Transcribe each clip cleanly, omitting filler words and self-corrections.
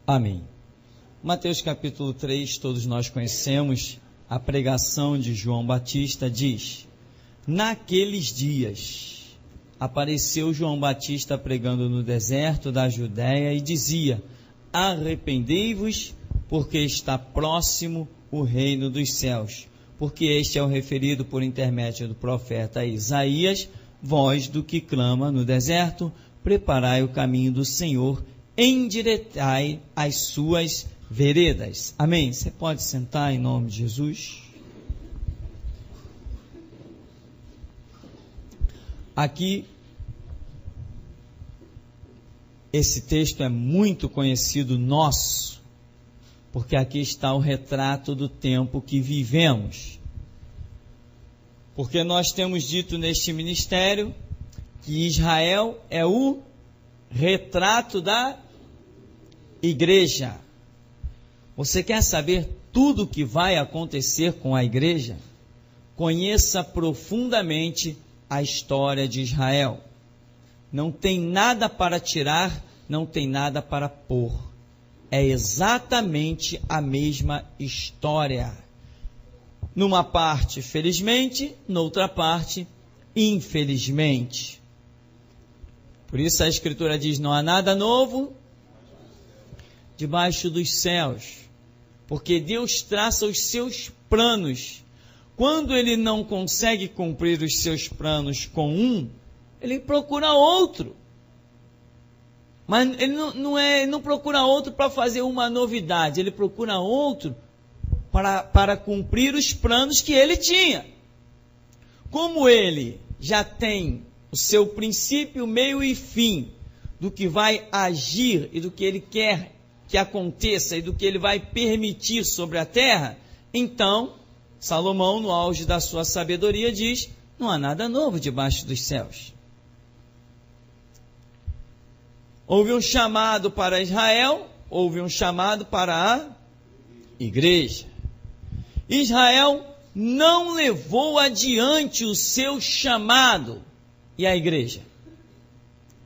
Amém. Mateus capítulo 3, todos nós conhecemos, a pregação de João Batista diz: naqueles dias apareceu João Batista pregando no deserto da Judéia e dizia: arrependei-vos, porque está próximo o reino dos céus. Porque este é o referido por intermédio do profeta Isaías: voz do que clama no deserto, preparai o caminho do Senhor, endireitai as suas veredas. Amém. Você pode sentar em nome de Jesus. Aqui, esse texto é muito conhecido nosso, porque aqui está o retrato do tempo que vivemos. Porque nós temos dito neste ministério que Israel é o retrato da igreja. Você quer saber tudo o que vai acontecer com a igreja? Conheça profundamente a história de Israel. Não tem nada para tirar, não tem nada para pôr. É exatamente a mesma história. Numa parte, felizmente, noutra parte, infelizmente. Por isso a Escritura diz: não há nada novo debaixo dos céus. Porque Deus traça os seus planos. Quando Ele não consegue cumprir os seus planos com um, Ele procura outro. Mas Ele não procura outro para fazer uma novidade. Ele procura outro para cumprir os planos que Ele tinha. Como Ele já tem o seu princípio, meio e fim do que vai agir e do que Ele quer que aconteça e do que Ele vai permitir sobre a terra, então Salomão, no auge da sua sabedoria, diz: não há nada novo debaixo dos céus. Houve um chamado para Israel, houve um chamado para a igreja. Israel não levou adiante o seu chamado, e a igreja?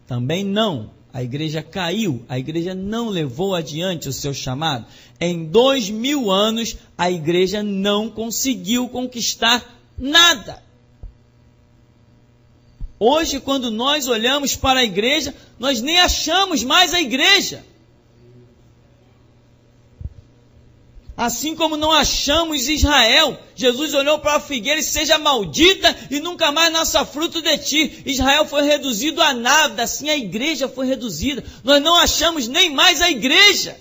Também não. A igreja caiu, a igreja não levou adiante o seu chamado. Em 2000 anos, a igreja não conseguiu conquistar nada. Hoje, quando nós olhamos para a igreja, nós nem achamos mais a igreja. Assim como não achamos Israel. Jesus olhou para a figueira e seja maldita e nunca mais nasça fruto de ti. Israel foi reduzido a nada, assim a igreja foi reduzida. Nós não achamos nem mais a igreja.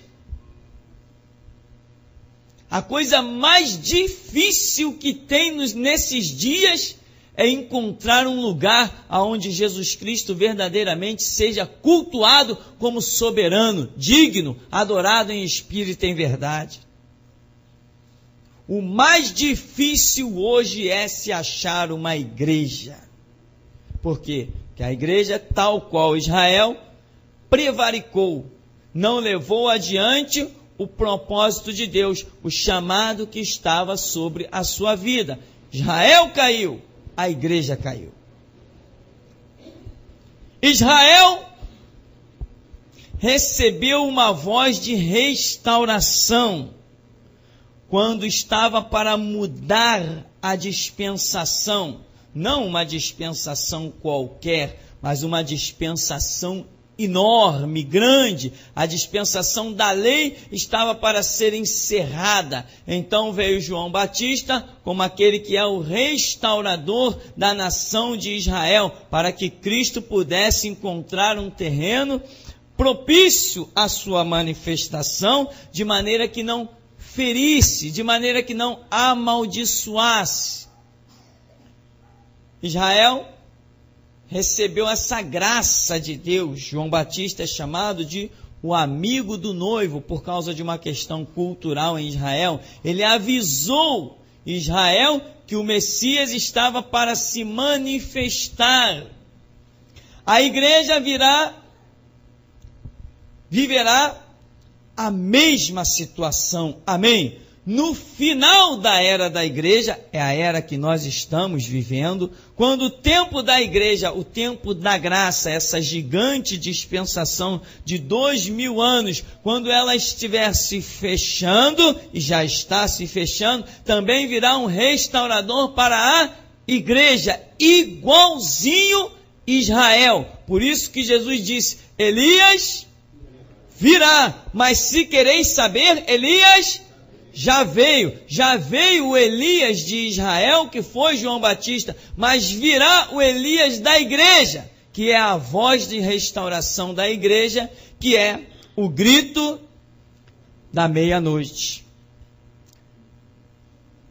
A coisa mais difícil que tem nesses dias é encontrar um lugar onde Jesus Cristo verdadeiramente seja cultuado como soberano, digno, adorado em espírito e em verdade. O mais difícil hoje é se achar uma igreja. Por quê? Porque a igreja, tal qual Israel, prevaricou, não levou adiante o propósito de Deus, o chamado que estava sobre a sua vida. Israel caiu, a igreja caiu. Israel recebeu uma voz de restauração quando estava para mudar a dispensação, não uma dispensação qualquer, mas uma dispensação enorme, grande. A dispensação da lei estava para ser encerrada. Então veio João Batista como aquele que é o restaurador da nação de Israel, para que Cristo pudesse encontrar um terreno propício à sua manifestação, de maneira que não ferisse, de maneira que não amaldiçoasse. Israel recebeu essa graça de Deus. João Batista é chamado de o amigo do noivo por causa de uma questão cultural em Israel. Ele avisou Israel que o Messias estava para se manifestar. A igreja viverá a mesma situação. Amém? no final da era da igreja, é a era que nós estamos vivendo, quando o tempo da igreja, o tempo da graça, essa gigante dispensação de 2000 anos, quando ela estiver se fechando, e já está se fechando, também virá um restaurador para a igreja, igualzinho Israel. Por isso que Jesus disse, Elias virá, mas se quereis saber, Elias já veio o Elias de Israel, que foi João Batista, mas virá o Elias da igreja, que é a voz de restauração da igreja, que é o grito da meia-noite.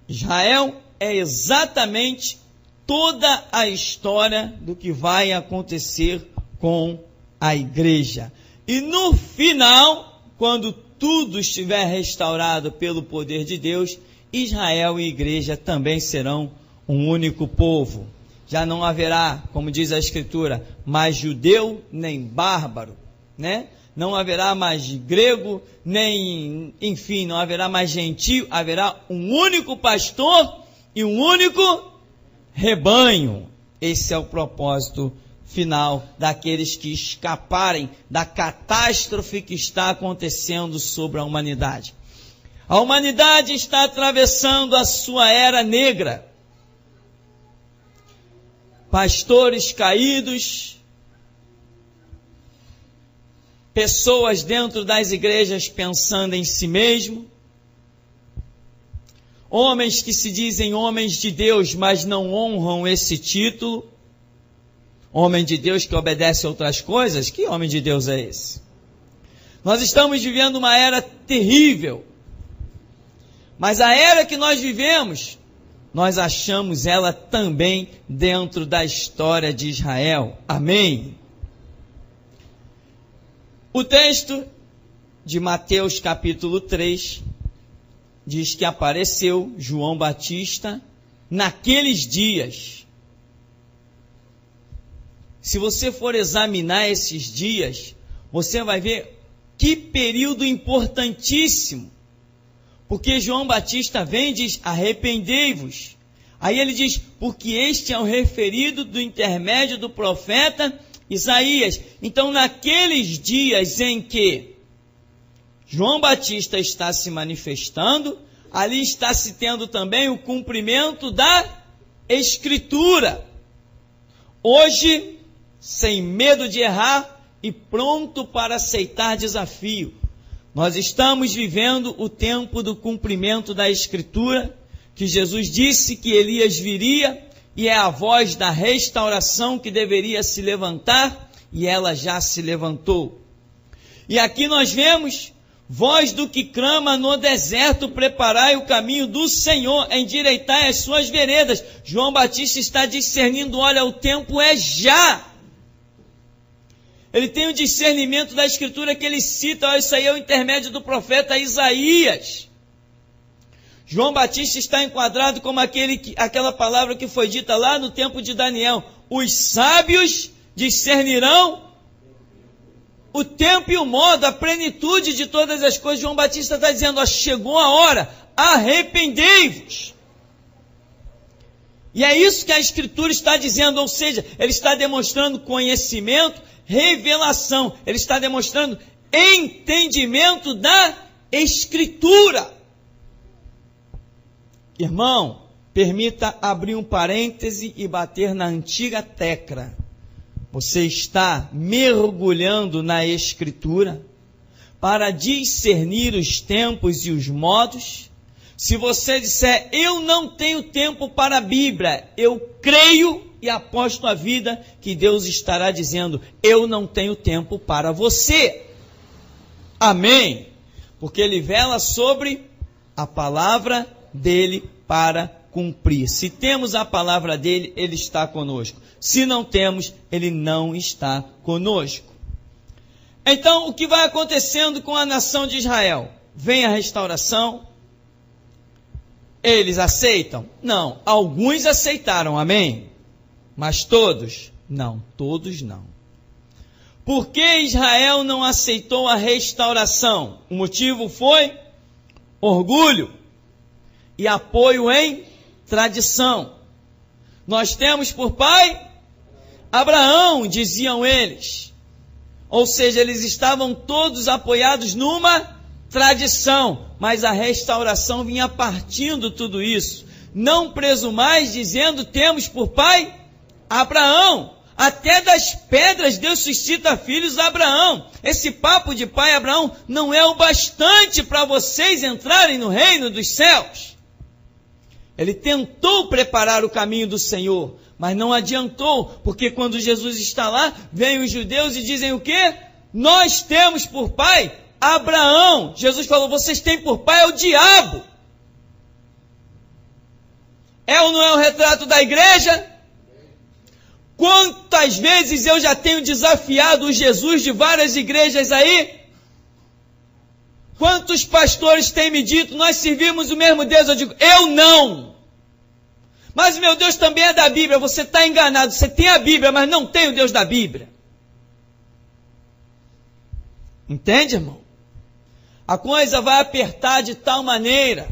Israel é exatamente toda a história do que vai acontecer com a igreja. E no final, quando tudo estiver restaurado pelo poder de Deus, Israel e igreja também serão um único povo. Já não haverá, como diz a Escritura, mais judeu nem bárbaro, né? Não haverá mais grego, nem, enfim, não haverá mais gentio, haverá um único pastor e um único rebanho. Esse é o propósito final daqueles que escaparem da catástrofe que está acontecendo sobre a humanidade. A humanidade está atravessando a sua era negra. Pastores caídos, pessoas dentro das igrejas pensando em si mesmo, homens que se dizem homens de Deus, mas não honram esse título. Homem de Deus que obedece a outras coisas? Que homem de Deus é esse? Nós estamos vivendo uma era terrível. Mas a era que nós vivemos, nós achamos ela também dentro da história de Israel. Amém? O texto de Mateus capítulo 3 diz que apareceu João Batista naqueles dias. Se você for examinar esses dias, você vai ver que período importantíssimo. Porque João Batista vem e diz, arrependei-vos. Aí ele diz, porque este é o referido do intermédio do profeta Isaías. Então, naqueles dias em que João Batista está se manifestando, ali está se tendo também o cumprimento da Escritura. Hoje, sem medo de errar e pronto para aceitar desafio, nós estamos vivendo o tempo do cumprimento da Escritura, que Jesus disse que Elias viria, e é a voz da restauração que deveria se levantar, e ela já se levantou. E aqui nós vemos, voz do que clama no deserto, preparai o caminho do Senhor, endireitai as suas veredas. João Batista está discernindo, olha, o tempo é já. Ele tem o discernimento da Escritura que ele cita, olha, isso aí é o intermédio do profeta Isaías. João Batista está enquadrado como aquela palavra que foi dita lá no tempo de Daniel. Os sábios discernirão o tempo e o modo, a plenitude de todas as coisas. João Batista está dizendo, ó, chegou a hora, arrependei-vos. E é isso que a Escritura está dizendo, ou seja, ele está demonstrando conhecimento, revelação, ele está demonstrando entendimento da Escritura. Irmão, permita abrir um parêntese e bater na antiga tecla. Você está mergulhando na Escritura para discernir os tempos e os modos? Se você disser, eu não tenho tempo para a Bíblia, eu creio e aposto a vida que Deus estará dizendo, eu não tenho tempo para você. Amém? Porque Ele vela sobre a palavra dele para cumprir. Se temos a palavra dele, ele está conosco. Se não temos, ele não está conosco. Então, o que vai acontecendo com a nação de Israel? Vem a restauração. Eles aceitam? Não. Alguns aceitaram, amém? Mas todos? Não, todos não. Por que Israel não aceitou a restauração? O motivo foi orgulho. e apoio em tradição. Nós temos por pai Abraão, diziam eles. Ou seja, eles estavam todos apoiados numa tradição, mas a restauração vinha partindo tudo isso. Não presumais, dizendo, temos por pai Abraão. Até das pedras Deus suscita filhos a Abraão. Esse papo de pai Abraão não é o bastante para vocês entrarem no reino dos céus. Ele tentou preparar o caminho do Senhor, mas não adiantou, porque quando Jesus está lá, vêm os judeus e dizem o quê? Nós temos por pai Abraão. Jesus falou, vocês têm por pai o diabo. É ou não é o retrato da igreja? Quantas vezes eu já tenho desafiado o Jesus de várias igrejas aí? Quantos pastores têm me dito, nós servimos o mesmo Deus? Eu digo, eu não. Mas meu Deus também é da Bíblia. Você está enganado. Você tem a Bíblia, mas não tem o Deus da Bíblia. Entende, irmão? A coisa vai apertar de tal maneira.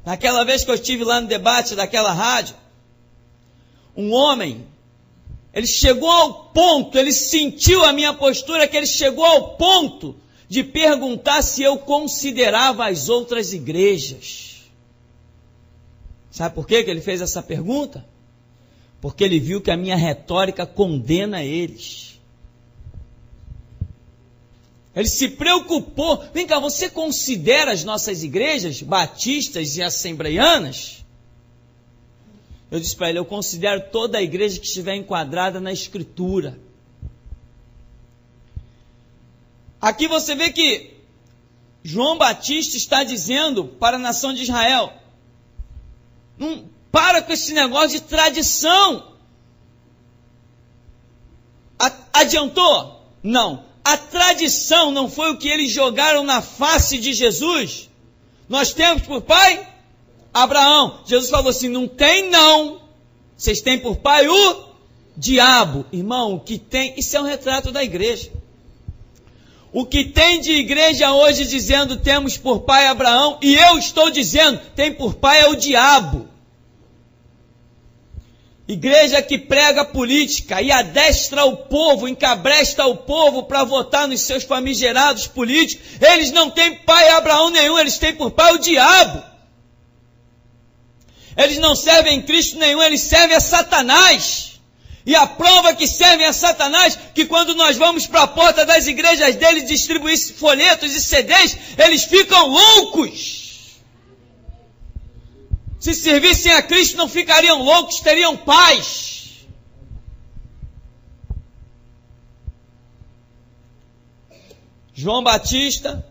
Naquela vez que eu estive lá no debate daquela rádio, um homem, ele chegou ao ponto, ele sentiu a minha postura, que ele chegou ao ponto de perguntar se eu considerava as outras igrejas. Sabe por que ele fez essa pergunta? Porque ele viu que a minha retórica condena eles. Ele se preocupou. Vem cá, você considera as nossas igrejas batistas e assembleianas? Eu disse para ele, eu considero toda a igreja que estiver enquadrada na Escritura. Aqui você vê que João Batista está dizendo para a nação de Israel, não para com esse negócio de tradição. Adiantou? Não. A tradição não foi o que eles jogaram na face de Jesus. Nós temos por pai Abraão. Jesus falou assim, não tem não. Vocês têm por pai o diabo. Irmão, o que tem, isso é um retrato da igreja. O que tem de igreja hoje dizendo temos por pai Abraão, e eu estou dizendo, tem por pai é o diabo. Igreja que prega política e adestra o povo, encabresta o povo para votar nos seus famigerados políticos, eles não têm pai Abraão nenhum, eles têm por pai o diabo. Eles não servem Cristo nenhum, eles servem a Satanás. E a prova que servem a Satanás, que quando nós vamos para a porta das igrejas deles distribuir folhetos e CDs, eles ficam loucos. Se servissem a Cristo não ficariam loucos, teriam paz. João Batista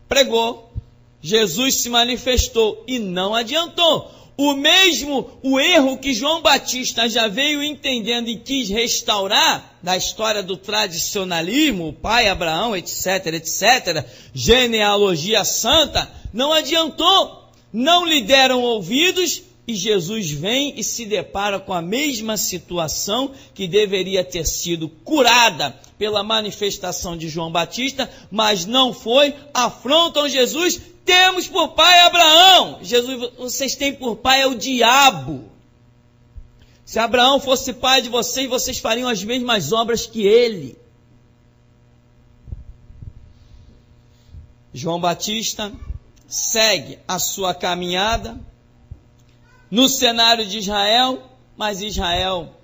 pregou, Jesus se manifestou e não adiantou. O erro que João Batista já veio entendendo e quis restaurar, da história do tradicionalismo, o pai Abraão, etc, etc, genealogia santa, não adiantou. Não lhe deram ouvidos e Jesus vem e se depara com a mesma situação que deveria ter sido curada pela manifestação de João Batista, mas não foi. Afrontam Jesus, temos por pai Abraão. Jesus, vocês têm por pai é o diabo. Se Abraão fosse pai de vocês, vocês fariam as mesmas obras que ele. João Batista segue a sua caminhada no cenário de Israel, mas Israel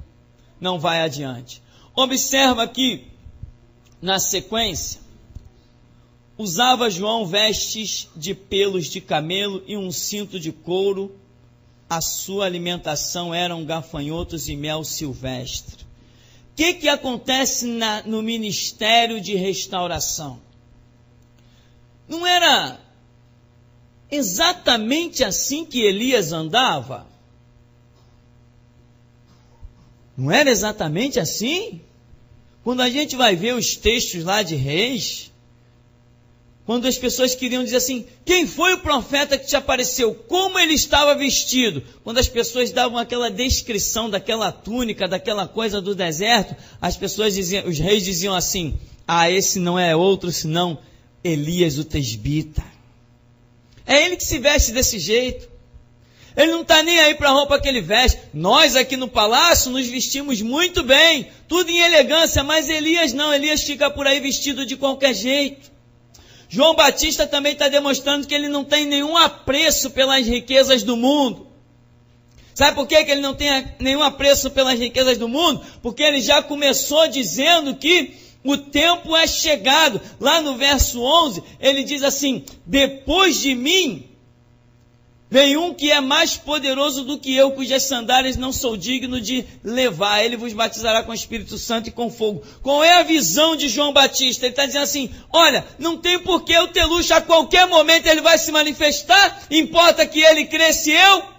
não vai adiante. Observa aqui, na sequência, usava João vestes de pelos de camelo e um cinto de couro, a sua alimentação eram gafanhotos e mel silvestre. O que acontece no ministério de restauração? Não era exatamente assim que Elias andava? Não era exatamente assim? Quando a gente vai ver os textos lá de Reis, quando as pessoas queriam dizer assim, quem foi o profeta que te apareceu? Como ele estava vestido? Quando as pessoas davam aquela descrição daquela túnica, daquela coisa do deserto, as pessoas diziam, os reis diziam assim, esse não é outro senão Elias o tesbita. É ele que se veste desse jeito. Ele não está nem aí para a roupa que ele veste. Nós aqui no palácio nos vestimos muito bem, tudo em elegância, mas Elias não, Elias fica por aí vestido de qualquer jeito. João Batista também está demonstrando que ele não tem nenhum apreço pelas riquezas do mundo. Sabe por que ele não tem nenhum apreço pelas riquezas do mundo? Porque ele já começou dizendo que o tempo é chegado. Lá no verso 11, ele diz assim: depois de mim vem um que é mais poderoso do que eu, cujas sandálias não sou digno de levar. Ele vos batizará com o Espírito Santo e com fogo. Qual é a visão de João Batista? Ele está dizendo assim: olha, não tem por que eu ter luxo, a qualquer momento ele vai se manifestar, importa que ele cresça e eu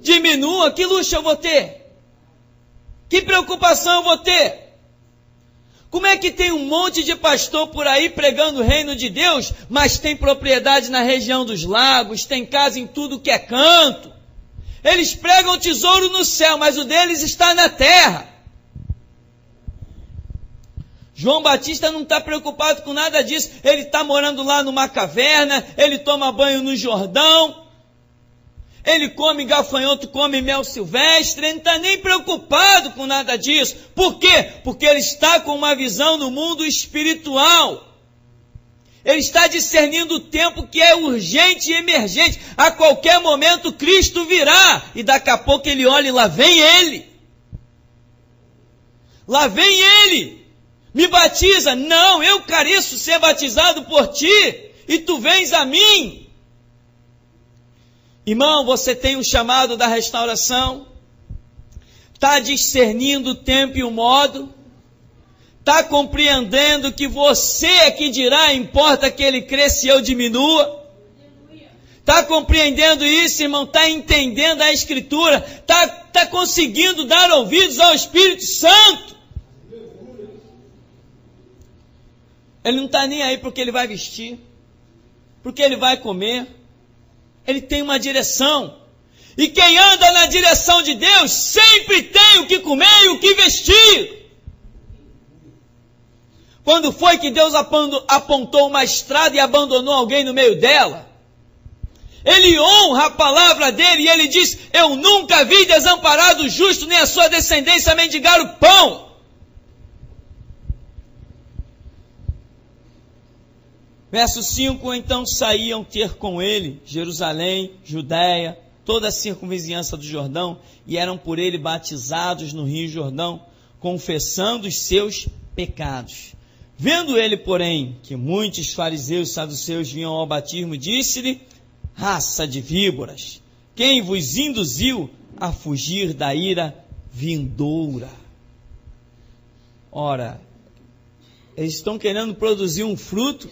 diminua. Que luxo eu vou ter? Que preocupação eu vou ter? Como é que tem um monte de pastor por aí pregando o reino de Deus, mas tem propriedade na região dos lagos, tem casa em tudo que é canto? Eles pregam o tesouro no céu, mas o deles está na terra. João Batista não está preocupado com nada disso. Ele está morando lá numa caverna, ele toma banho no Jordão, ele come gafanhoto, come mel silvestre, ele não está nem preocupado com nada disso. Por quê? Porque ele está com uma visão no mundo espiritual. Ele está discernindo o tempo que é urgente e emergente. A qualquer momento Cristo virá. E daqui a pouco ele olha e lá vem ele. Lá vem ele. Me batiza. Não, eu careço ser batizado por ti. E tu vens a mim. Irmão, você tem um chamado da restauração? Está discernindo o tempo e o modo? Está compreendendo que você é que dirá, importa que ele cresça e eu diminua? Está compreendendo isso, irmão? Está entendendo a Escritura? Está conseguindo dar ouvidos ao Espírito Santo? Ele não está nem aí porque ele vai vestir, porque ele vai comer. Ele tem uma direção. E quem anda na direção de Deus sempre tem o que comer e o que vestir. Quando foi que Deus apontou uma estrada e abandonou alguém no meio dela? Ele honra a palavra dele e ele diz: eu nunca vi desamparado o justo, nem a sua descendência mendigar o pão. Verso 5, então saíam ter com ele Jerusalém, Judéia, toda a circunvizinhança do Jordão, e eram por ele batizados no rio Jordão, confessando os seus pecados. Vendo ele, porém, que muitos fariseus e saduceus vinham ao batismo, disse-lhe: raça de víboras, quem vos induziu a fugir da ira vindoura? Ora, eles estão querendo produzir um fruto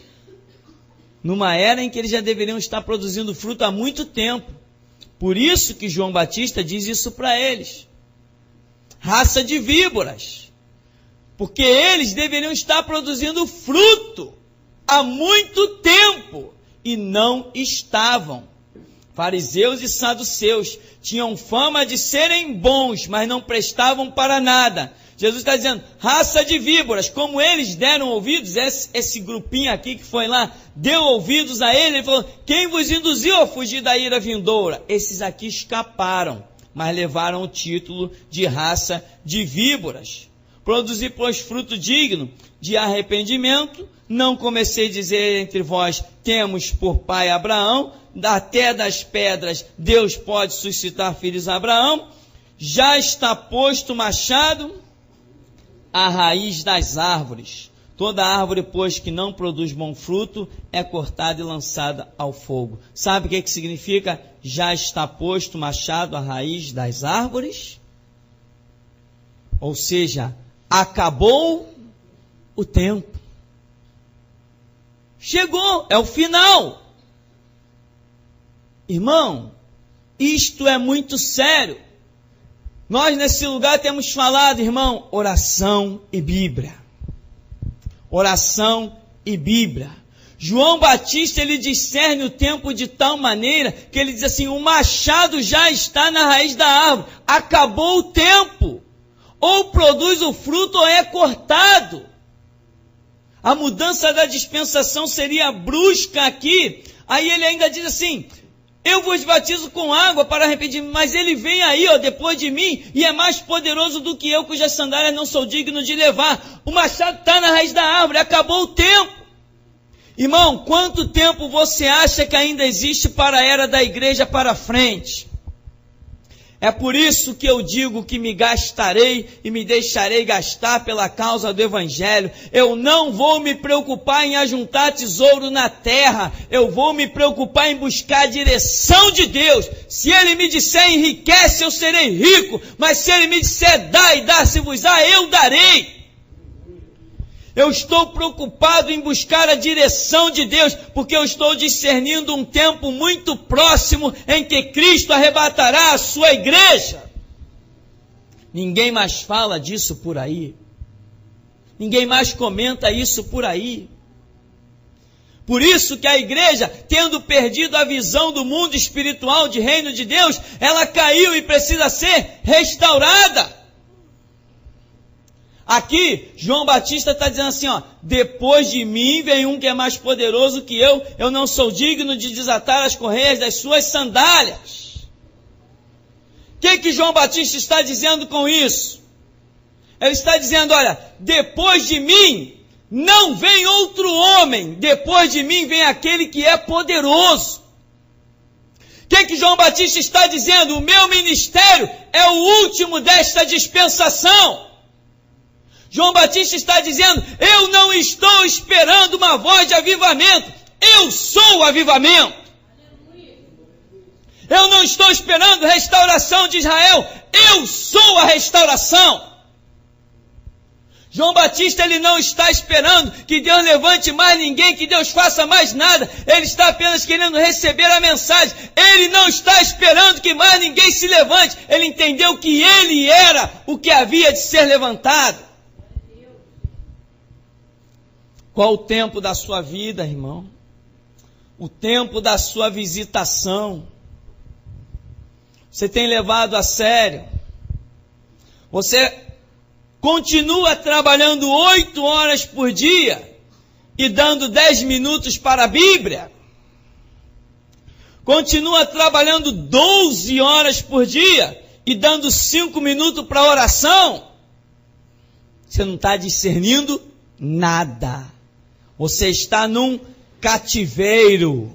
numa era em que eles já deveriam estar produzindo fruto há muito tempo. Por isso que João Batista diz isso para eles. Raça de víboras. Porque eles deveriam estar produzindo fruto há muito tempo e não estavam. Fariseus e saduceus tinham fama de serem bons, mas não prestavam para nada. Jesus está dizendo, raça de víboras, como eles deram ouvidos, esse grupinho aqui que foi lá, deu ouvidos a ele falou, quem vos induziu a fugir da ira vindoura? Esses aqui escaparam, mas levaram o título de raça de víboras. Produzir, pois, fruto digno de arrependimento, não comecei a dizer entre vós, temos por pai Abraão, até das pedras Deus pode suscitar filhos a Abraão, já está posto o machado à raiz das árvores. Toda árvore, pois, que não produz bom fruto, é cortada e lançada ao fogo. Sabe o que significa? Já está posto o machado à raiz das árvores? Ou seja, acabou o tempo. Chegou, é o final. Irmão, isto é muito sério. Nós nesse lugar temos falado, irmão, oração e Bíblia. Oração e Bíblia. João Batista, ele discerne o tempo de tal maneira que ele diz assim, o machado já está na raiz da árvore. Acabou o tempo. Ou produz o fruto ou é cortado. A mudança da dispensação seria brusca aqui. Aí ele ainda diz assim: eu vos batizo com água para arrependimento, mas ele vem aí, depois de mim, e é mais poderoso do que eu, cujas sandálias não sou digno de levar. O machado está na raiz da árvore, acabou o tempo. Irmão, quanto tempo você acha que ainda existe para a era da igreja para frente? É por isso que eu digo que me gastarei e me deixarei gastar pela causa do Evangelho. Eu não vou me preocupar em ajuntar tesouro na terra. Eu vou me preocupar em buscar a direção de Deus. Se Ele me disser enriquece, eu serei rico. Mas se Ele me disser dá e dá-se-vos-á, eu darei. Eu estou preocupado em buscar a direção de Deus, porque eu estou discernindo um tempo muito próximo em que Cristo arrebatará a sua igreja. Ninguém mais fala disso por aí. Ninguém mais comenta isso por aí. Por isso que a igreja, tendo perdido a visão do mundo espiritual de reino de Deus, ela caiu e precisa ser restaurada. Aqui, João Batista está dizendo assim, depois de mim vem um que é mais poderoso que eu não sou digno de desatar as correias das suas sandálias. O que João Batista está dizendo com isso? Ele está dizendo, olha, depois de mim não vem outro homem, depois de mim vem aquele que é poderoso. O que João Batista está dizendo? O meu ministério é o último desta dispensação. João Batista está dizendo, eu não estou esperando uma voz de avivamento, eu sou o avivamento. Eu não estou esperando restauração de Israel, eu sou a restauração. João Batista, ele não está esperando que Deus levante mais ninguém, que Deus faça mais nada. Ele está apenas querendo receber a mensagem. Ele não está esperando que mais ninguém se levante. Ele entendeu que ele era o que havia de ser levantado. Qual o tempo da sua vida, irmão? O tempo da sua visitação. Você tem levado a sério? Você continua trabalhando 8 horas por dia e dando 10 minutos para a Bíblia? Continua trabalhando 12 horas por dia e dando 5 minutos para a oração? Você não está discernindo nada. Você está num cativeiro.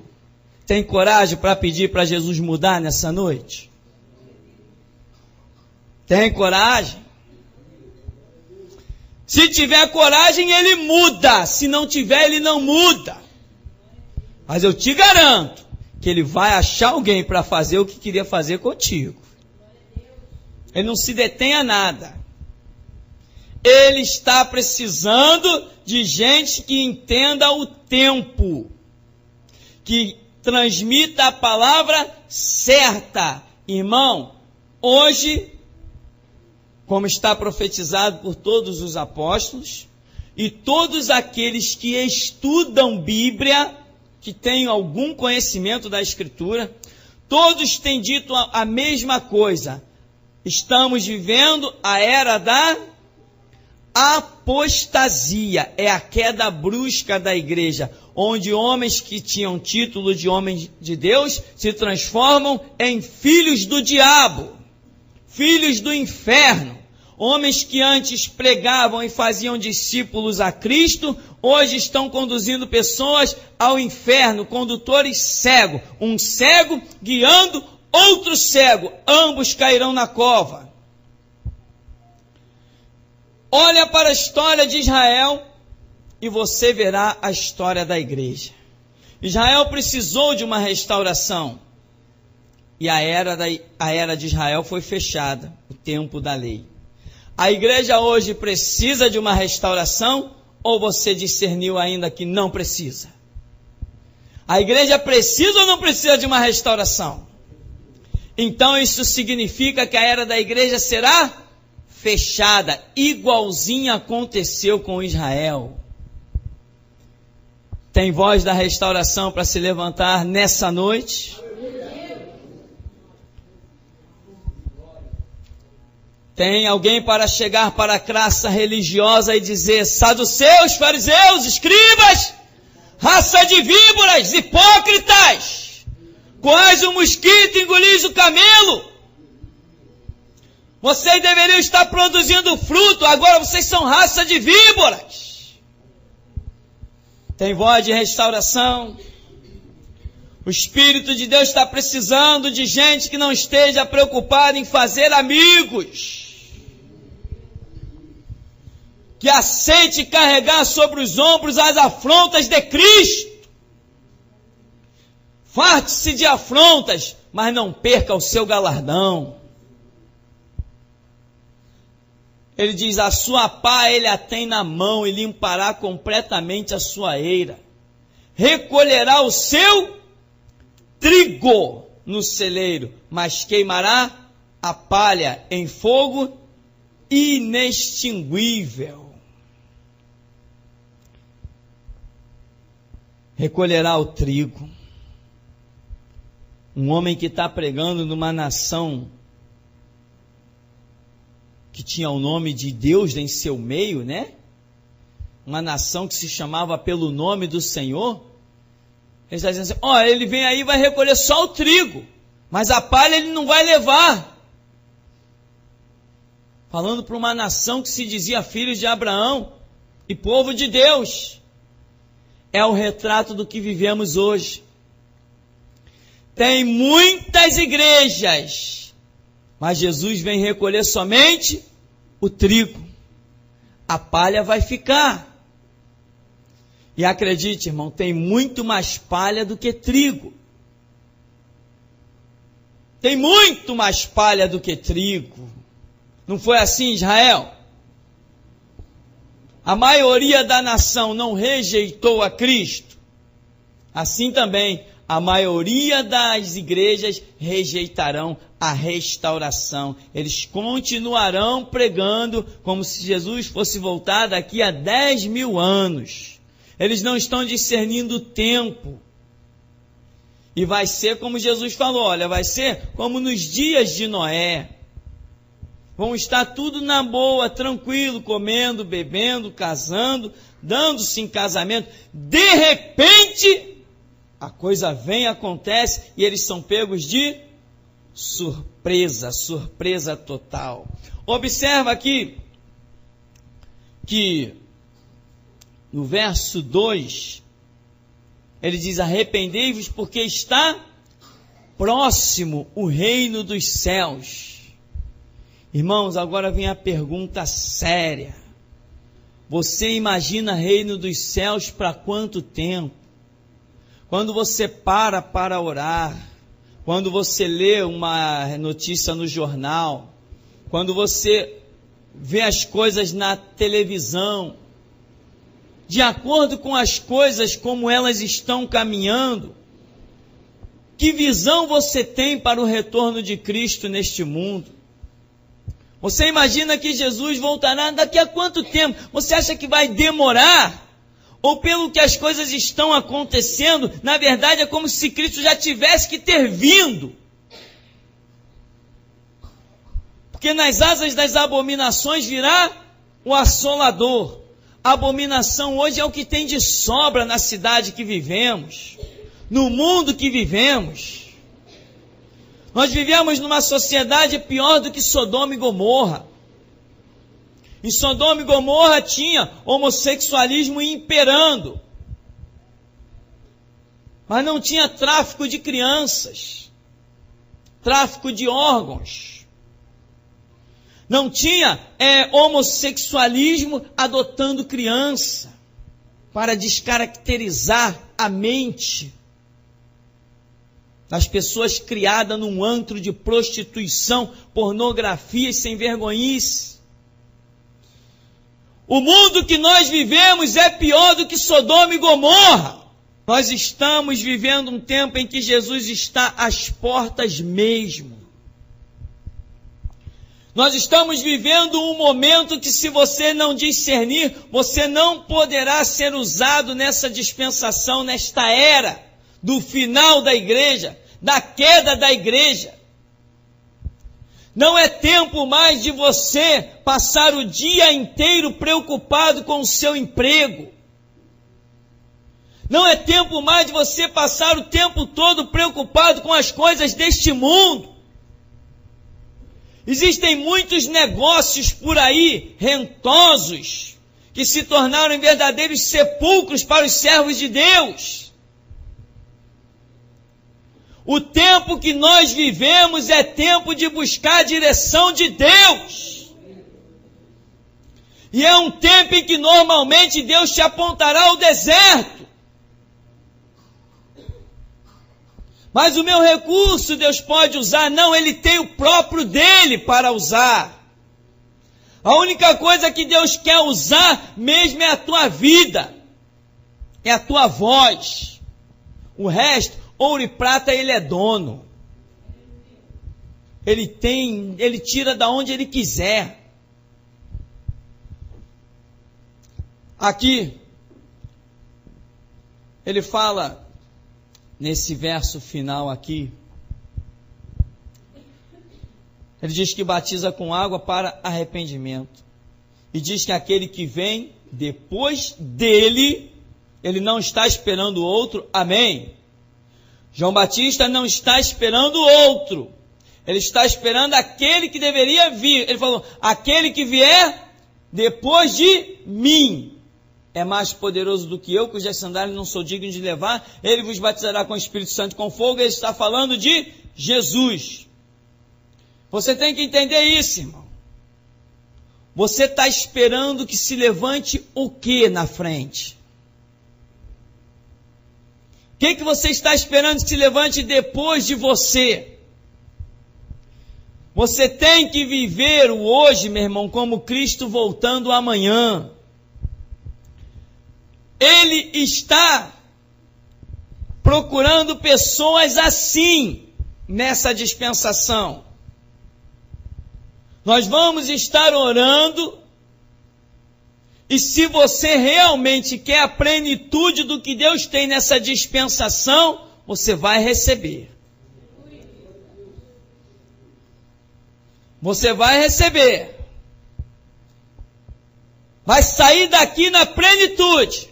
Tem coragem para pedir para Jesus mudar nessa noite? Tem coragem? Se tiver coragem, ele muda. Se não tiver, ele não muda. Mas eu te garanto que ele vai achar alguém para fazer o que queria fazer contigo. Ele não se detém a nada. Ele está precisando de gente que entenda o tempo, que transmita a palavra certa. Irmão, hoje, como está profetizado por todos os apóstolos, e todos aqueles que estudam Bíblia, que têm algum conhecimento da Escritura, todos têm dito a mesma coisa. Estamos vivendo a era da apostasia, é a queda brusca da igreja, onde homens que tinham título de homens de Deus se transformam em filhos do diabo, filhos do inferno. Homens que antes pregavam e faziam discípulos a Cristo, hoje estão conduzindo pessoas ao inferno, condutores cegos, um cego guiando outro cego, ambos cairão na cova. Olha para a história de Israel e você verá a história da igreja. Israel precisou de uma restauração e a era de Israel foi fechada, o tempo da lei. A igreja hoje precisa de uma restauração ou você discerniu ainda que não precisa? A igreja precisa ou não precisa de uma restauração? Então isso significa que a era da igreja será fechada, igualzinho aconteceu com Israel. Tem voz da restauração para se levantar nessa noite? Tem alguém para chegar para a classe religiosa e dizer: saduceus, fariseus, escribas, raça de víboras, hipócritas, quais o mosquito engolis o camelo. Vocês deveriam estar produzindo fruto, agora vocês são raça de víboras. Tem voz de restauração. O Espírito de Deus está precisando de gente que não esteja preocupada em fazer amigos, que aceite carregar sobre os ombros as afrontas de Cristo. Farte-se de afrontas, mas não perca o seu galardão. Ele diz: a sua pá ele a tem na mão e limpará completamente a sua eira. Recolherá o seu trigo no celeiro, mas queimará a palha em fogo inextinguível. Recolherá o trigo. Um homem que está pregando numa nação que tinha o nome de Deus em seu meio, né? Uma nação que se chamava pelo nome do Senhor. Ele está dizendo assim: ele vem aí e vai recolher só o trigo, mas a palha ele não vai levar. Falando para uma nação que se dizia filhos de Abraão e povo de Deus. É o retrato do que vivemos hoje. Tem muitas igrejas, mas Jesus vem recolher somente o trigo. A palha vai ficar. E acredite, irmão, tem muito mais palha do que trigo. Tem muito mais palha do que trigo. Não foi assim, Israel? A maioria da nação não rejeitou a Cristo. Assim também, a maioria das igrejas rejeitarão a restauração. Eles continuarão pregando como se Jesus fosse voltar daqui a 10.000 anos. Eles não estão discernindo o tempo. E vai ser como Jesus falou, olha, vai ser como nos dias de Noé. Vão estar tudo na boa, tranquilo, comendo, bebendo, casando, dando-se em casamento. De repente, a coisa vem, acontece, e eles são pegos de surpresa, surpresa total. Observa aqui que no verso 2, ele diz: arrependei-vos porque está próximo o reino dos céus. Irmãos, agora vem a pergunta séria. Você imagina reino dos céus para quanto tempo? Quando você para orar, quando você lê uma notícia no jornal, quando você vê as coisas na televisão, de acordo com as coisas como elas estão caminhando, que visão você tem para o retorno de Cristo neste mundo? Você imagina que Jesus voltará daqui a quanto tempo? Você acha que vai demorar? Ou pelo que as coisas estão acontecendo, na verdade é como se Cristo já tivesse que ter vindo. Porque nas asas das abominações virá o assolador. A abominação hoje é o que tem de sobra na cidade que vivemos, no mundo que vivemos. Nós vivemos numa sociedade pior do que Sodoma e Gomorra. Em Sodoma e Gomorra tinha homossexualismo imperando. Mas não tinha tráfico de crianças, tráfico de órgãos. Não tinha homossexualismo adotando criança para descaracterizar a mente das pessoas criadas num antro de prostituição, pornografia e sem vergonhice. O mundo que nós vivemos é pior do que Sodoma e Gomorra. Nós estamos vivendo um tempo em que Jesus está às portas mesmo. Nós estamos vivendo um momento que, se você não discernir, você não poderá ser usado nessa dispensação, nesta era do final da igreja, da queda da igreja. Não é tempo mais de você passar o dia inteiro preocupado com o seu emprego. Não é tempo mais de você passar o tempo todo preocupado com as coisas deste mundo. Existem muitos negócios por aí, rentosos, que se tornaram verdadeiros sepulcros para os servos de Deus. O tempo que nós vivemos é tempo de buscar a direção de Deus. E é um tempo em que normalmente Deus te apontará ao deserto. Mas o meu recurso Deus pode usar? Não, Ele tem o próprio dele para usar. A única coisa que Deus quer usar mesmo é a tua vida, é a tua voz. O resto, ouro e prata, Ele é dono. Ele tira da onde Ele quiser. Aqui, Ele fala, nesse verso final aqui, Ele diz que batiza com água para arrependimento. E diz que aquele que vem depois dele, ele não está esperando o outro. Amém? João Batista não está esperando o outro. Ele está esperando aquele que deveria vir. Ele falou, aquele que vier depois de mim é mais poderoso do que eu, cujas sandálias não sou digno de levar. Ele vos batizará com o Espírito Santo e com fogo. Ele está falando de Jesus. Você tem que entender isso, irmão. Você está esperando que se levante o que na frente? O que você está esperando que se levante depois de você? Você tem que viver o hoje, meu irmão, como Cristo voltando amanhã. Ele está procurando pessoas assim, nessa dispensação. Nós vamos estar orando, e se você realmente quer a plenitude do que Deus tem nessa dispensação, você vai receber. Você vai receber. Vai sair daqui na plenitude.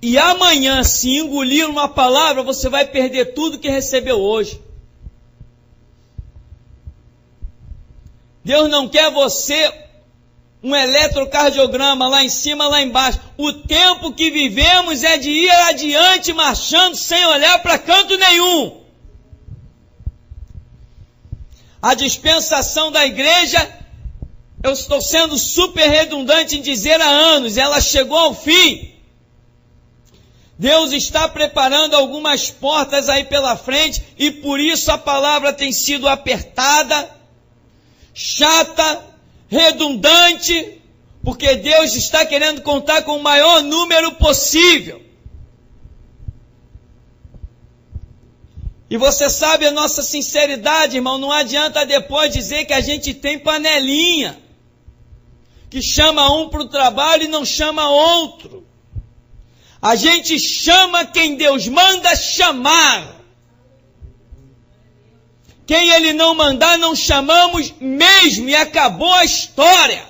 E amanhã, se engolir uma palavra, você vai perder tudo que recebeu hoje. Deus não quer você um eletrocardiograma lá em cima, lá embaixo. O tempo que vivemos é de ir adiante, marchando, sem olhar para canto nenhum. A dispensação da igreja, eu estou sendo super redundante em dizer há anos, ela chegou ao fim. Deus está preparando algumas portas aí pela frente, e por isso a palavra tem sido apertada, chata, redundante, porque Deus está querendo contar com o maior número possível. E você sabe a nossa sinceridade, irmão, não adianta depois dizer que a gente tem panelinha, que chama um para o trabalho e não chama outro. A gente chama quem Deus manda chamar. Quem Ele não mandar, não chamamos mesmo, e acabou a história.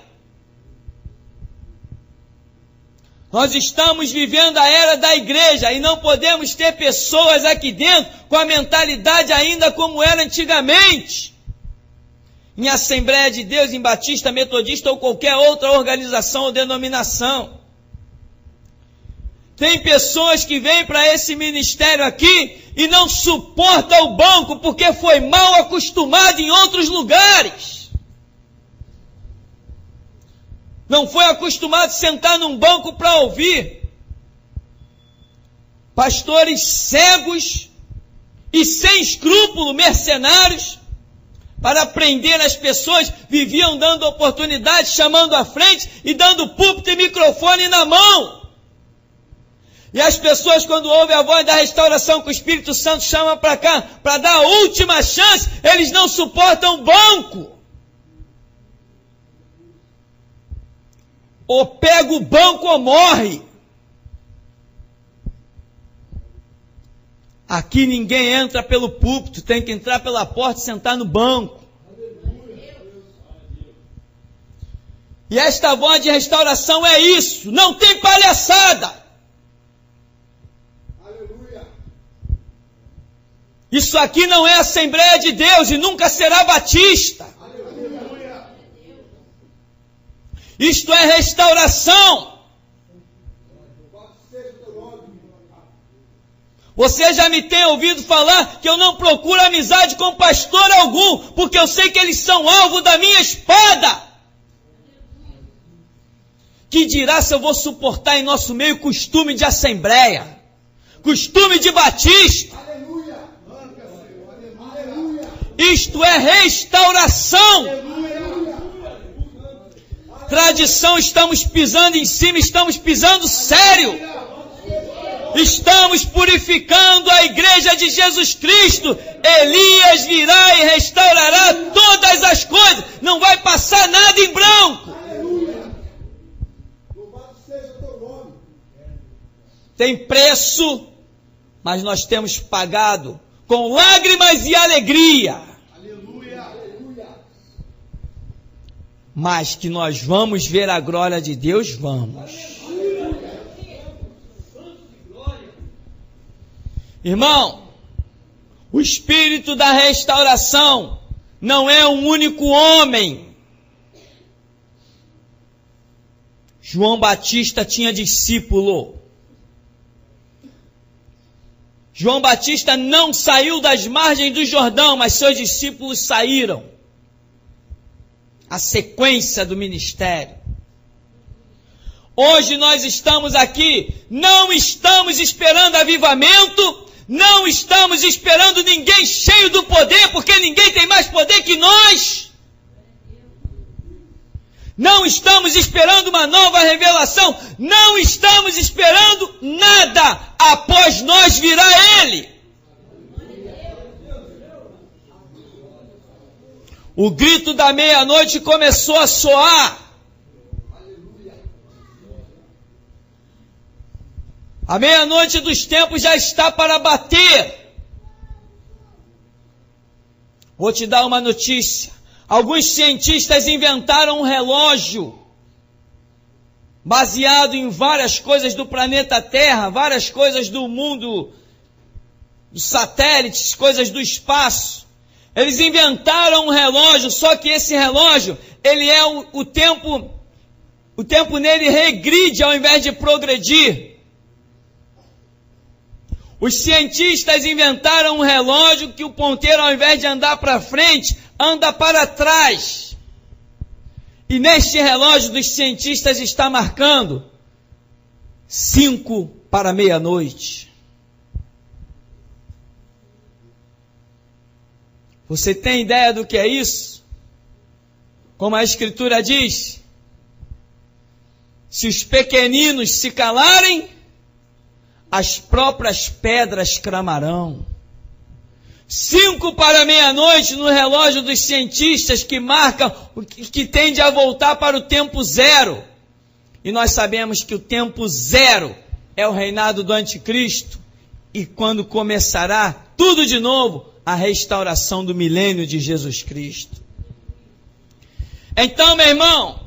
Nós estamos vivendo a era da igreja, e não podemos ter pessoas aqui dentro com a mentalidade ainda como era antigamente. Em Assembleia de Deus, em Batista, Metodista ou qualquer outra organização ou denominação. Tem pessoas que vêm para esse ministério aqui e não suportam o banco porque foi mal acostumado em outros lugares. Não foi acostumado a sentar num banco para ouvir. Pastores cegos e sem escrúpulo, mercenários, para prender as pessoas, viviam dando oportunidade, chamando à frente e dando púlpito e microfone na mão. E as pessoas, quando ouvem a voz da restauração que o Espírito Santo chama para cá, para dar a última chance, eles não suportam o banco. Ou pega o banco ou morre. Aqui ninguém entra pelo púlpito, tem que entrar pela porta e sentar no banco. E esta voz de restauração é isso, não tem palhaçada. Aleluia. Isso aqui não é Assembleia de Deus e nunca será batista. Aleluia. Isto é restauração. Você já me tem ouvido falar que eu não procuro amizade com pastor algum, porque eu sei que eles são alvo da minha espada. Que dirá se eu vou suportar em nosso meio costume de assembleia, costume de batista? Aleluia. Aleluia. Isto é restauração. Tradição, estamos pisando em cima, estamos pisando sério. Estamos purificando a igreja de Jesus Cristo. Elias virá e restaurará todas as coisas. Não vai passar nada em branco. Aleluia. Louvado seja o teu nome. Tem preço, mas nós temos pagado com lágrimas e alegria. Aleluia. Aleluia. Mas que nós vamos ver a glória de Deus, vamos. Irmão, o espírito da restauração não é um único homem. João Batista tinha discípulo. João Batista não saiu das margens do Jordão, mas seus discípulos saíram. A sequência do ministério. Hoje nós estamos aqui, não estamos esperando avivamento, não estamos esperando ninguém cheio do poder, porque ninguém tem mais poder que nós. Não estamos esperando uma nova revelação, não estamos esperando nada. Após nós virá Ele. O grito da meia-noite começou a soar. A meia-noite dos tempos já está para bater. Vou te dar uma notícia. Alguns cientistas inventaram um relógio baseado em várias coisas do planeta Terra, várias coisas do mundo, dos satélites, coisas do espaço. Eles inventaram um relógio, só que esse relógio, ele é o tempo nele regride ao invés de progredir. Os cientistas inventaram um relógio que o ponteiro, ao invés de andar para frente, anda para trás. E neste relógio dos cientistas está marcando 5 para meia-noite. Você tem ideia do que é isso? Como a Escritura diz, se os pequeninos se calarem, as próprias pedras clamarão. 5 para meia-noite no relógio dos cientistas que marcam, que tende a voltar para o tempo zero. E nós sabemos que o tempo zero é o reinado do anticristo. E quando começará tudo de novo, a restauração do milênio de Jesus Cristo. Então, meu irmão,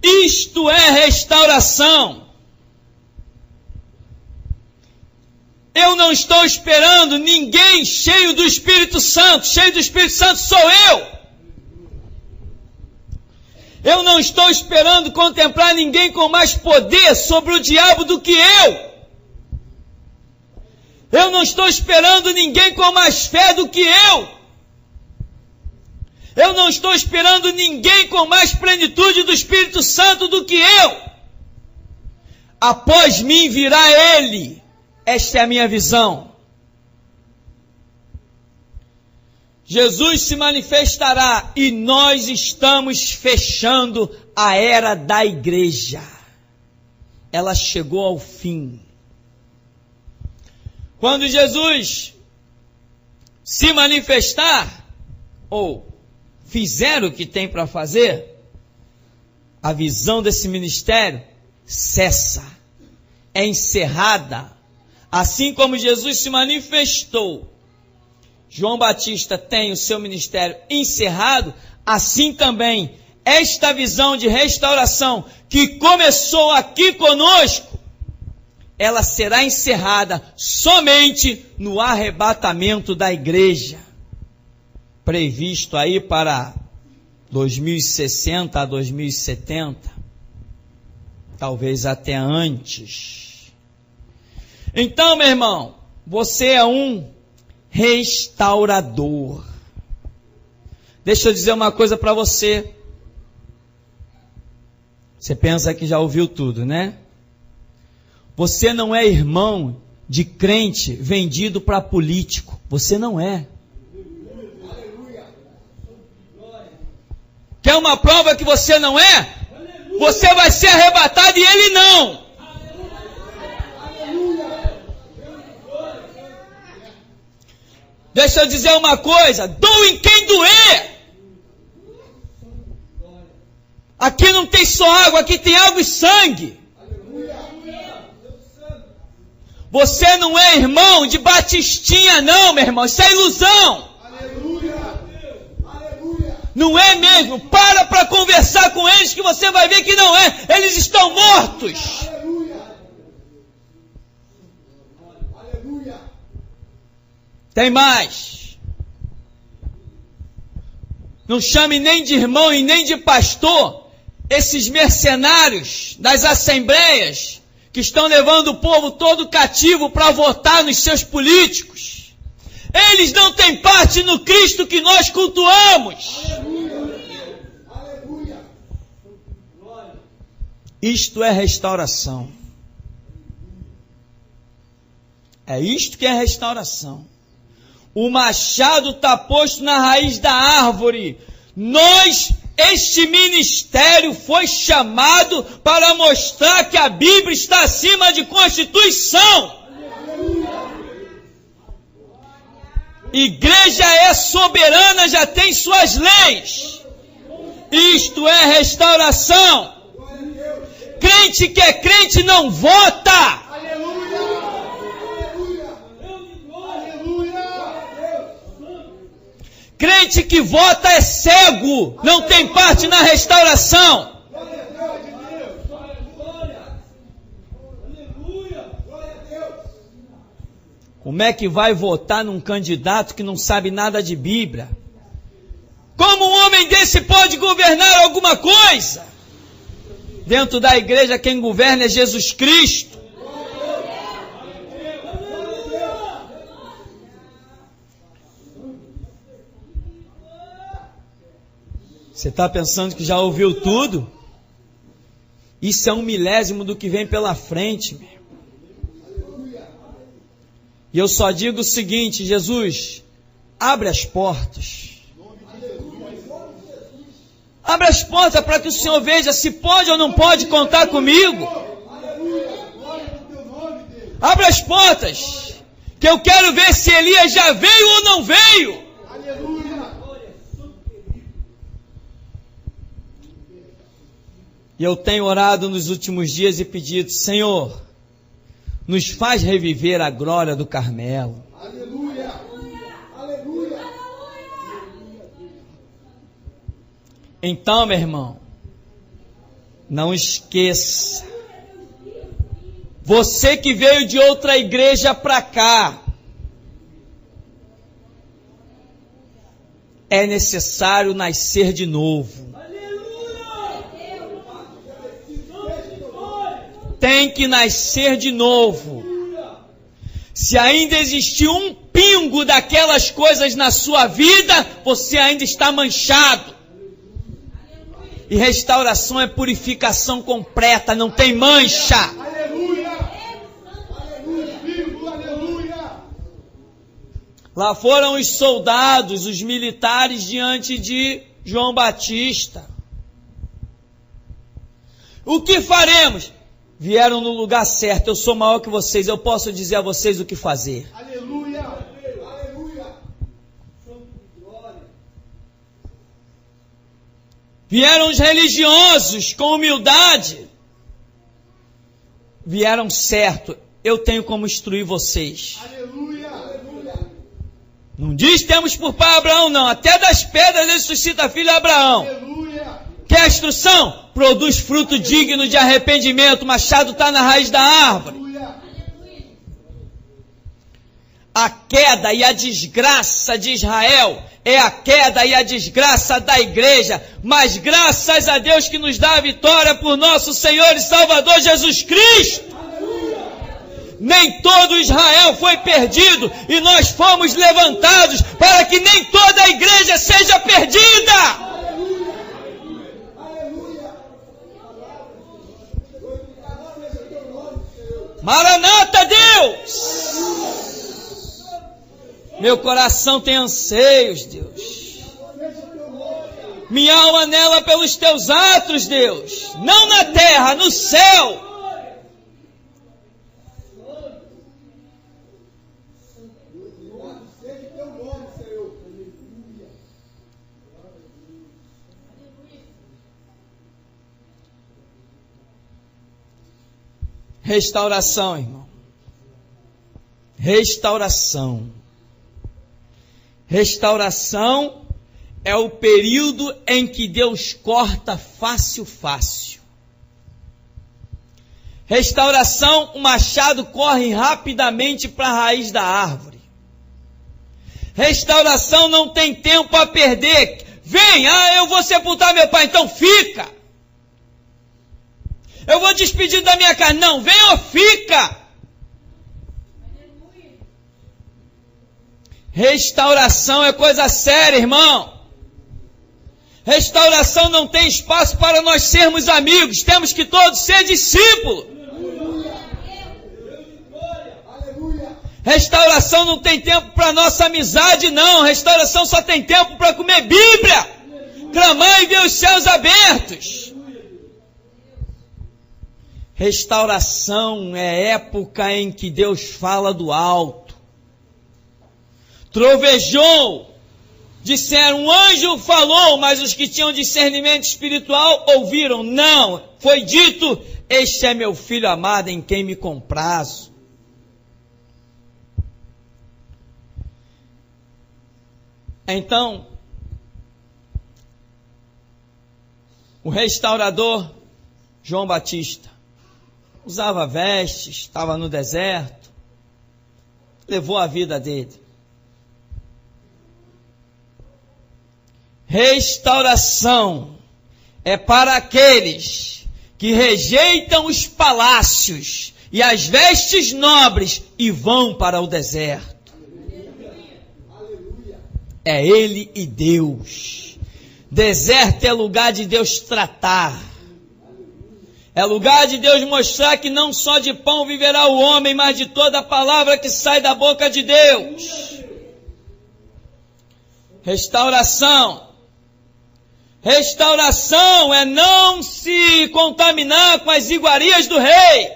isto é restauração. Eu não estou esperando ninguém cheio do Espírito Santo. Cheio do Espírito Santo sou eu. Eu não estou esperando contemplar ninguém com mais poder sobre o diabo do que eu. Eu não estou esperando ninguém com mais fé do que eu. Eu não estou esperando ninguém com mais plenitude do Espírito Santo do que eu. Após mim virá Ele. Esta é a minha visão. Jesus se manifestará e nós estamos fechando a era da igreja. Ela chegou ao fim. Quando Jesus se manifestar, ou fizer o que tem para fazer, a visão desse ministério cessa, é encerrada. Assim como Jesus se manifestou, João Batista tem o seu ministério encerrado, assim também esta visão de restauração que começou aqui conosco, ela será encerrada somente no arrebatamento da igreja, previsto aí para 2060 a 2070, talvez até antes. Então, meu irmão, você é um restaurador. Deixa eu dizer uma coisa para você. Você pensa que já ouviu tudo, né? Você não é irmão de crente vendido para político. Você não é. Quer uma prova que você não é? Você vai ser arrebatado e ele não. Deixa eu dizer uma coisa. Doe quem doer. Aqui não tem só água, aqui tem água e sangue. Você não é irmão de batistinha não, meu irmão. Isso é ilusão. Não é mesmo. Para conversar com eles que você vai ver que não é. Eles estão mortos. Tem mais. Não chame nem de irmão e nem de pastor esses mercenários das assembleias que estão levando o povo todo cativo para votar nos seus políticos. Eles não têm parte no Cristo que nós cultuamos. Aleluia. Isto é restauração. É isto que é restauração. O machado está posto na raiz da árvore. Este ministério foi chamado para mostrar que a Bíblia está acima de Constituição. Igreja é soberana, já tem suas leis. Isto é restauração. Crente que é crente não vota. Crente que vota é cego, não tem parte na restauração. Como é que vai votar num candidato que não sabe nada de Bíblia? Como um homem desse pode governar alguma coisa? Dentro da igreja quem governa é Jesus Cristo. Você está pensando que já ouviu tudo? Isso é 1/1000 do que vem pela frente, meu. E eu só digo o seguinte: Jesus, abre as portas. Abre as portas para que o Senhor veja se pode ou não pode contar comigo. Abre as portas, que eu quero ver se Elias já veio ou não veio. E eu tenho orado nos últimos dias e pedido: Senhor, nos faz reviver a glória do Carmelo. Aleluia! Aleluia! Então, meu irmão, não esqueça. Você que veio de outra igreja para cá, é necessário nascer de novo. Tem que nascer de novo. Se ainda existir um pingo daquelas coisas na sua vida, você ainda está manchado. E restauração é purificação completa, não tem mancha. Aleluia! Aleluia! Lá foram os soldados, os militares diante de João Batista. O que faremos? Vieram no lugar certo. Eu sou maior que vocês. Eu posso dizer a vocês o que fazer. Aleluia! Aleluia! Vieram os religiosos com humildade. Vieram certo. Eu tenho como instruir vocês. Aleluia! Não diz temos por pai Abraão, não. Até das pedras ele suscita filho Abraão. Aleluia! Quer instrução? Produz fruto digno de arrependimento. O machado está na raiz da árvore. A queda e a desgraça de Israel é a queda e a desgraça da igreja. Mas graças a Deus que nos dá a vitória por nosso Senhor e Salvador Jesus Cristo. Nem todo Israel foi perdido e nós fomos levantados para que nem toda a igreja seja perdida. Maranata, Deus! Meu coração tem anseios, Deus. Minha alma anela pelos teus atos, Deus. Não na terra, no céu. Restauração, irmão. Restauração. Restauração é o período em que Deus corta fácil. Restauração, o machado corre rapidamente para a raiz da árvore. Restauração não tem tempo a perder. Vem, eu vou sepultar meu pai, então fica. Eu vou despedir da minha carne. Não, vem ou fica. Restauração é coisa séria, irmão. Restauração não tem espaço para nós sermos amigos. Temos que todos ser discípulos. Restauração não tem tempo para nossa amizade, não. Restauração só tem tempo para comer Bíblia, clamar e ver os céus abertos. Restauração é época em que Deus fala do alto. Trovejou, disseram, um anjo falou, mas os que tinham discernimento espiritual ouviram. Não, foi dito, este é meu filho amado em quem me comprazo. Então, o restaurador João Batista usava vestes, estava no deserto, levou a vida dele. Restauração é para aqueles que rejeitam os palácios e as vestes nobres e vão para o deserto. É Ele e Deus. Deserto é lugar de Deus tratar. É lugar de Deus mostrar que não só de pão viverá o homem, mas de toda a palavra que sai da boca de Deus. Restauração. Restauração é não se contaminar com as iguarias do rei.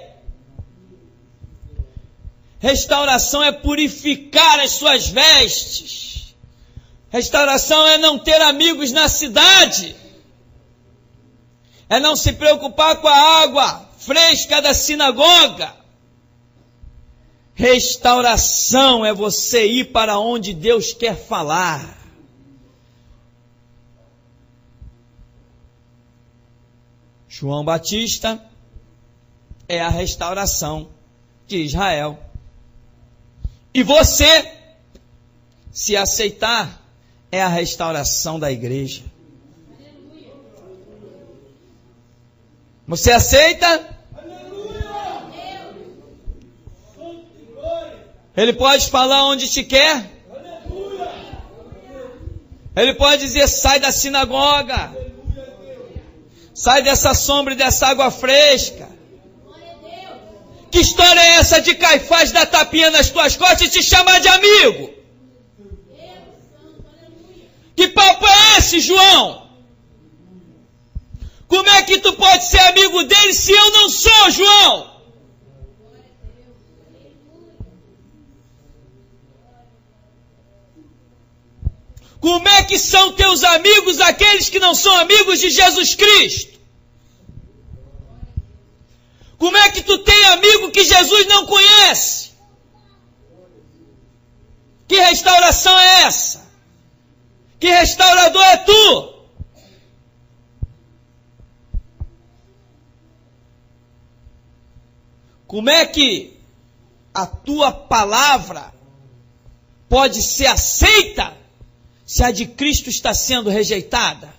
Restauração é purificar as suas vestes. Restauração é não ter amigos na cidade. É não se preocupar com a água fresca da sinagoga. Restauração é você ir para onde Deus quer falar. João Batista é a restauração de Israel. E você, se aceitar, é a restauração da igreja. Você aceita? Ele pode falar onde te quer. Ele pode dizer, sai da sinagoga. Sai dessa sombra e dessa água fresca. Que história é essa de Caifás dar tapinha nas tuas costas e te chamar de amigo? Que papo é esse, João? Como é que tu pode ser amigo dele se eu não sou, João? Como é que são teus amigos aqueles que não são amigos de Jesus Cristo? Como é que tu tem amigo que Jesus não conhece? Que restauração é essa? Que restaurador é tu? Como é que a tua palavra pode ser aceita se a de Cristo está sendo rejeitada?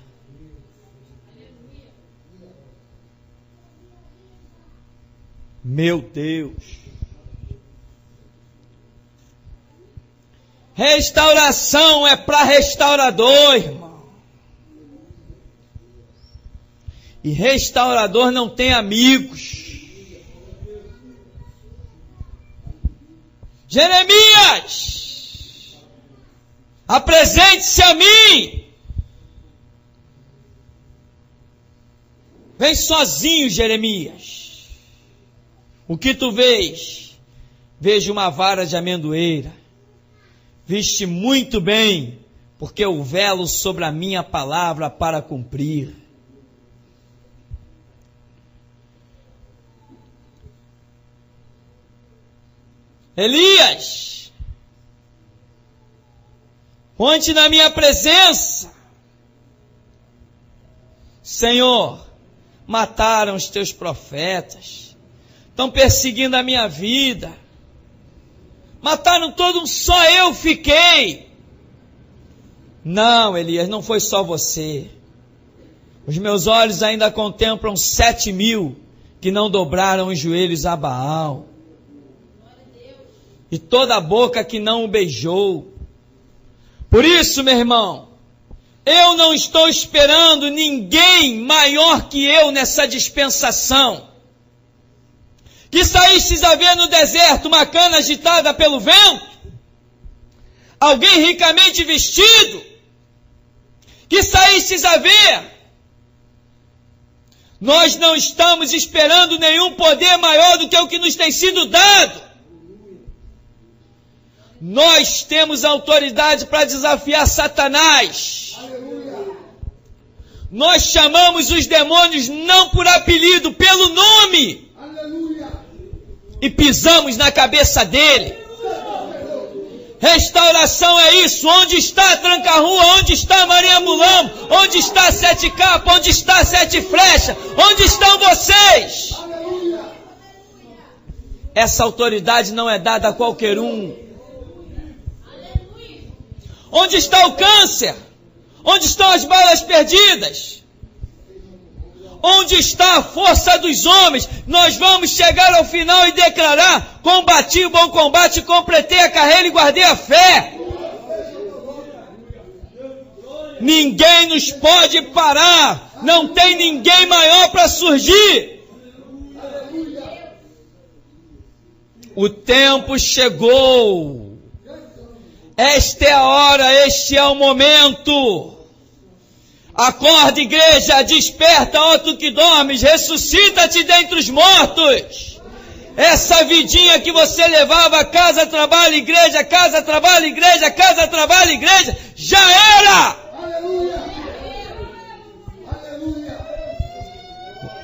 Meu Deus. Restauração é para restaurador, irmão. E restaurador não tem amigos. Jeremias, apresente-se a mim. Vem sozinho, Jeremias. O que tu vês? Vejo uma vara de amendoeira. Viste muito bem, porque eu velo sobre a minha palavra para cumprir. Elias, ponte na minha presença. Senhor, mataram os teus profetas, estão perseguindo a minha vida, mataram todos, só eu fiquei. Não, Elias, não foi só você. Os meus olhos ainda contemplam 7.000 que não dobraram os joelhos a Baal. E toda a boca que não o beijou. Por isso, meu irmão, eu não estou esperando ninguém maior que eu nessa dispensação. Que saístes a ver no deserto uma cana agitada pelo vento? Alguém ricamente vestido? Que saístes a ver? Nós não estamos esperando nenhum poder maior do que o que nos tem sido dado. Nós temos autoridade para desafiar Satanás. Aleluia. Nós chamamos os demônios não por apelido, pelo nome. Aleluia. E pisamos na cabeça dele. Restauração é isso. Onde está a Tranca-Rua? Onde está Maria Mulambo? Onde está Sete Capas? Onde está Sete Flechas? Onde estão vocês? Aleluia. Essa autoridade não é dada a qualquer um. Onde está o câncer? Onde estão as balas perdidas? Onde está a força dos homens? Nós vamos chegar ao final e declarar: combati o bom combate, completei a carreira e guardei a fé. Ninguém nos pode parar. Não tem ninguém maior para surgir. O tempo chegou. Esta é a hora, este é o momento. Acorda, igreja, desperta, ó tu que dormes, ressuscita-te dentre os mortos. Essa vidinha que você levava, casa, trabalho, igreja, casa, trabalho, igreja, casa, trabalho, igreja, já era! Aleluia! Aleluia!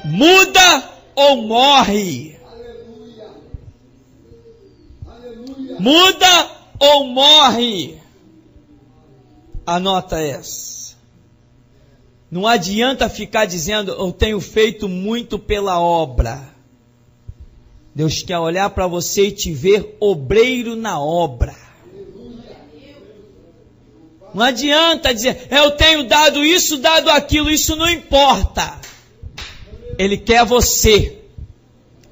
Muda ou morre? Aleluia! Aleluia! Muda ou morre? Anota essa. Não adianta ficar dizendo: eu tenho feito muito pela obra. Deus quer olhar para você e te ver obreiro na obra. Não adianta dizer: eu tenho dado isso, dado aquilo. Isso não importa. Ele quer você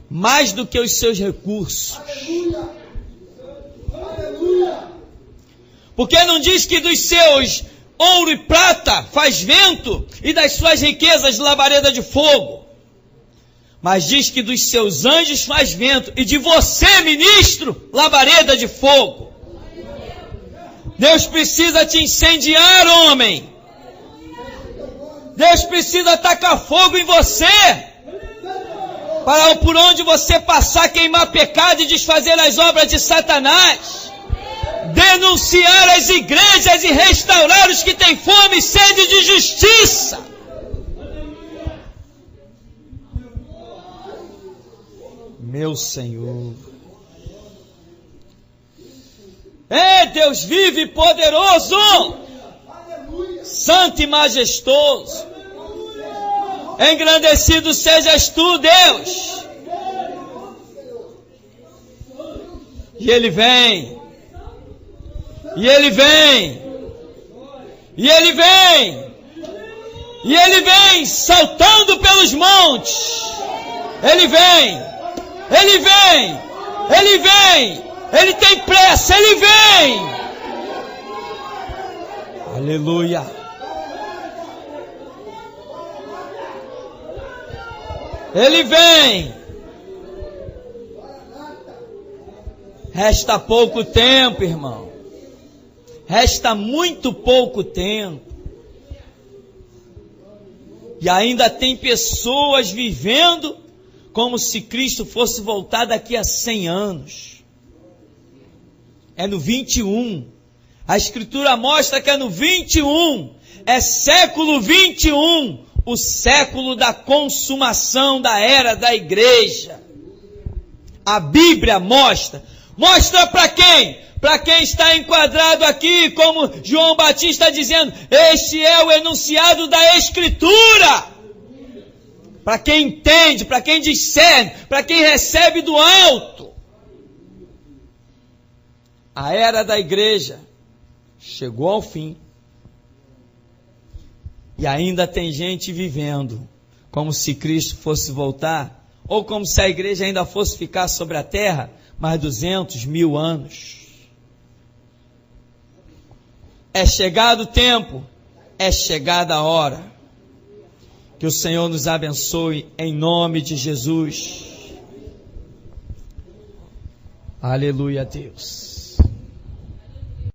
mais do que os seus recursos. Porque não diz que dos seus ouro e prata faz vento e das suas riquezas labareda de fogo, mas diz que dos seus anjos faz vento e de você, ministro, labareda de fogo. Deus precisa te incendiar, homem. Deus precisa tacar fogo em você, para por onde você passar queimar pecado e desfazer as obras de Satanás. Denunciar as igrejas e restaurar os que têm fome e sede de justiça. Meu Senhor. É Deus vivo e poderoso, santo e majestoso. Engrandecido sejas tu, Deus. E Ele vem. E Ele vem. E Ele vem. E Ele vem saltando pelos montes. Ele vem. Ele vem. Ele vem. Ele tem pressa. Ele vem. Aleluia. Ele vem. Resta pouco tempo, irmão. Resta muito pouco tempo. E ainda tem pessoas vivendo como se Cristo fosse voltar daqui a 100 anos. É no 21. A Escritura mostra que é no 21. É século 21. O século da consumação da era da igreja. A Bíblia mostra. Mostra para quem? Para quem está enquadrado aqui, como João Batista dizendo, este é o enunciado da Escritura. Para quem entende, para quem discerne, para quem recebe do alto. A era da igreja chegou ao fim. E ainda tem gente vivendo como se Cristo fosse voltar, ou como se a igreja ainda fosse ficar sobre a terra mais 200 mil anos. É chegado o tempo, é chegada a hora. Que o Senhor nos abençoe em nome de Jesus. Aleluia a Deus.